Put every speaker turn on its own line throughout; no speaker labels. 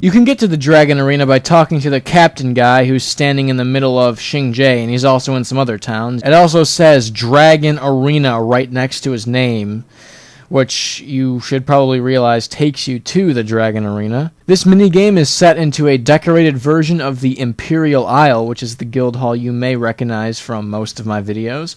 You can get to the Dragon Arena by talking to the captain guy who's standing in the middle of Xingzhou, and he's also in some other towns. It also says Dragon Arena right next to his name, which you should probably realize takes you to the Dragon Arena. This minigame is set into a decorated version of the Imperial Isle, which is the guild hall you may recognize from most of my videos.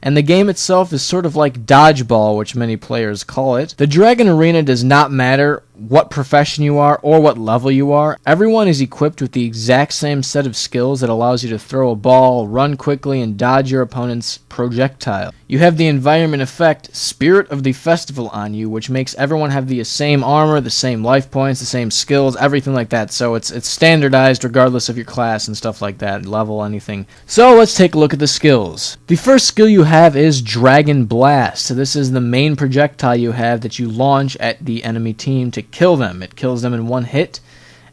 And the game itself is sort of like dodgeball, which many players call it. The Dragon Arena does not matter what profession you are or what level you are. Everyone is equipped with the exact same set of skills that allows you to throw a ball, run quickly, and dodge your opponent's projectile. You have the environment effect, Spirit of the Festival, on you, which makes everyone have the same armor, the same life points, the same skills, everything like that. So it's standardized regardless of your class and stuff like that, level, anything. So let's take a look at the skills. The first skill you have is Dragon Blast. So this is the main projectile you have that you launch at the enemy team to kill them. It kills them in one hit,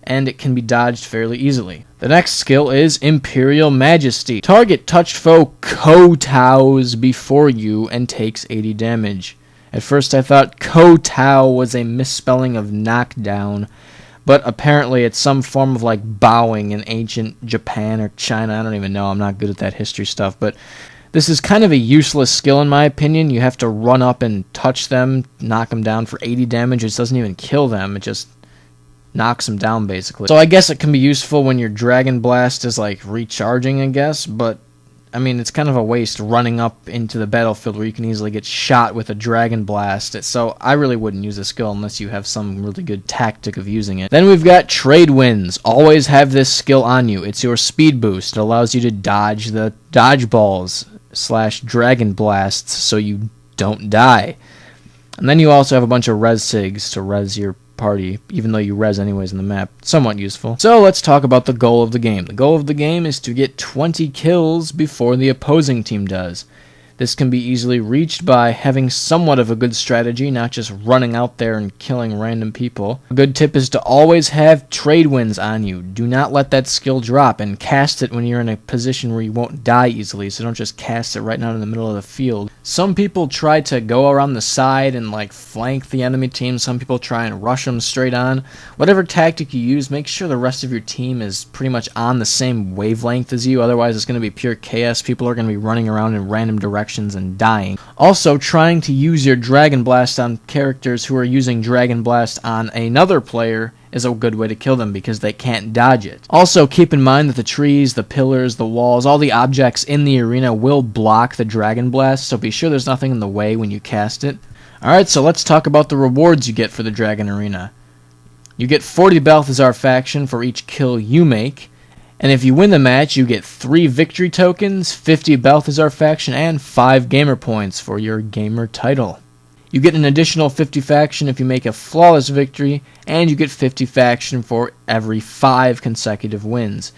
and it can be dodged fairly easily. The next skill is Imperial Majesty. Target touched foe kowtows before you and takes 80 damage. At first I thought kowtow was a misspelling of knockdown, but apparently it's some form of like bowing in ancient Japan or China. I don't even know. I'm not good at that history stuff, but this is kind of a useless skill in my opinion. You have to run up and touch them, knock them down for 80 damage. It doesn't even kill them. It just knocks them down basically. So I guess it can be useful when your Dragon Blast is like recharging, I guess, but I mean it's kind of a waste running up into the battlefield where you can easily get shot with a Dragon Blast. So I really wouldn't use this skill unless you have some really good tactic of using it. Then we've got Trade Winds. Always have this skill on you. It's your speed boost. It allows you to dodge the dodgeballs / Dragon Blasts so you don't die. And then you also have a bunch of res sigs to res your party, even though you res anyways in the map. Somewhat useful. So let's talk about the goal of the game. The goal of the game is to get 20 kills before the opposing team does. This can be easily reached by having somewhat of a good strategy, not just running out there and killing random people. A good tip is to always have Trade Winds on you. Do not let that skill drop, and cast it when you're in a position where you won't die easily, so don't just cast it right now in the middle of the field. Some people try to go around the side and like flank the enemy team. Some people try and rush them straight on. Whatever tactic you use, make sure the rest of your team is pretty much on the same wavelength as you, otherwise it's going to be pure chaos. People are going to be running around in random directions and dying. Also, trying to use your Dragon Blast on characters who are using Dragon Blast on another player is a good way to kill them because they can't dodge it. Also, keep in mind that the trees, the pillars, the walls, all the objects in the arena will block the Dragon Blast, so be sure there's nothing in the way when you cast it. Alright, so let's talk about the rewards you get for the Dragon Arena. You get 40 Balthazar faction for each kill you make, and if you win the match, you get 3 victory tokens, 50 Balthazar faction, and 5 gamer points for your gamer title. You get an additional 50 faction if you make a flawless victory, and you get 50 faction for every 5 consecutive wins.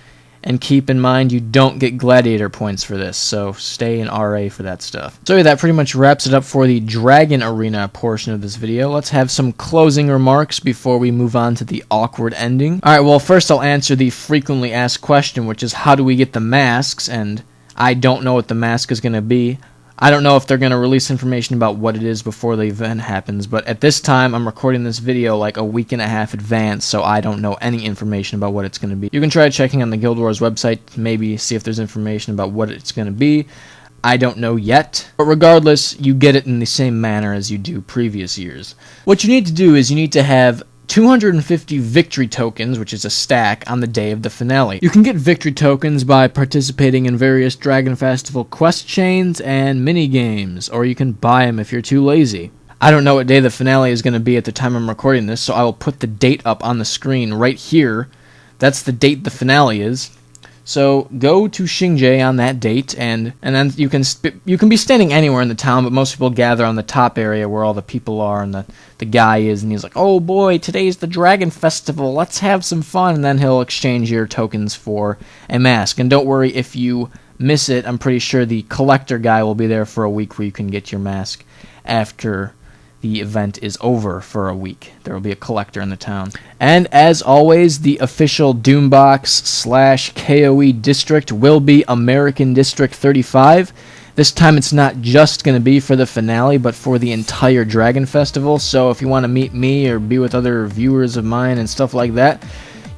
And keep in mind, you don't get gladiator points for this, so stay in RA for that stuff. So yeah, that pretty much wraps it up for the Dragon Arena portion of this video. Let's have some closing remarks before we move on to the awkward ending. Alright, well first I'll answer the frequently asked question, which is how do we get the masks, and I don't know what the mask is going to be. I don't know if they're going to release information about what it is before the event happens, but at this time, I'm recording this video like a week and a half advance, so I don't know any information about what it's going to be. You can try checking on the Guild Wars website, maybe see if there's information about what it's going to be. I don't know yet, but regardless, you get it in the same manner as you do previous years. What you need to do is you need to have 250 victory tokens, which is a stack, on the day of the finale. You can get victory tokens by participating in various Dragon Festival quest chains and mini-games, or you can buy them if you're too lazy. I don't know what day the finale is going to be at the time I'm recording this, so I will put the date up on the screen right here. That's the date the finale is. So go to Xingzhou on that date, and then you can be standing anywhere in the town, but most people gather on the top area where all the people are, and the guy is, and he's like, oh boy, today's the Dragon Festival, let's have some fun, and then he'll exchange your tokens for a mask. And don't worry if you miss it, I'm pretty sure the collector guy will be there for a week where you can get your mask after the event is over for a week. There will be a collector in the town. And as always, the official Doombox / KOE district will be American District 35. This time it's not just going to be for the finale, but for the entire Dragon Festival. So if you want to meet me or be with other viewers of mine and stuff like that,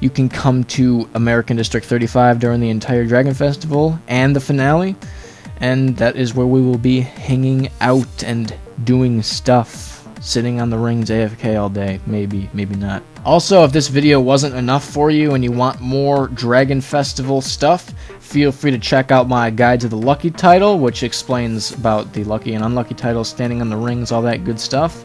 you can come to American District 35 during the entire Dragon Festival and the finale, and that is where we will be hanging out and doing stuff. Sitting on the rings AFK all day. Maybe not. Also, if this video wasn't enough for you and you want more Dragon Festival stuff, feel free to check out my Guide to the Lucky Title, which explains about the lucky and unlucky titles, standing on the rings, all that good stuff.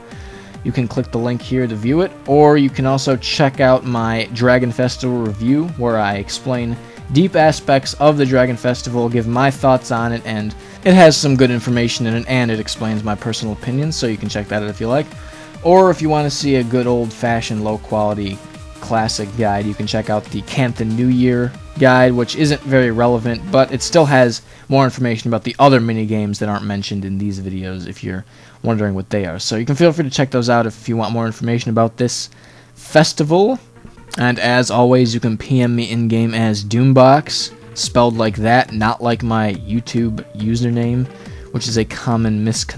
You can click the link here to view it, or you can also check out my Dragon Festival review, where I explain deep aspects of the Dragon Festival, give my thoughts on it, and it has some good information in it, and it explains my personal opinions, so you can check that out if you like. Or if you want to see a good old-fashioned, low-quality, classic guide, you can check out the Canthan New Year guide, which isn't very relevant, but it still has more information about the other mini-games that aren't mentioned in these videos, if you're wondering what they are. So you can feel free to check those out if you want more information about this festival. And as always, you can PM me in-game as Doombox, spelled like that, not like my YouTube username, which is a common misconception.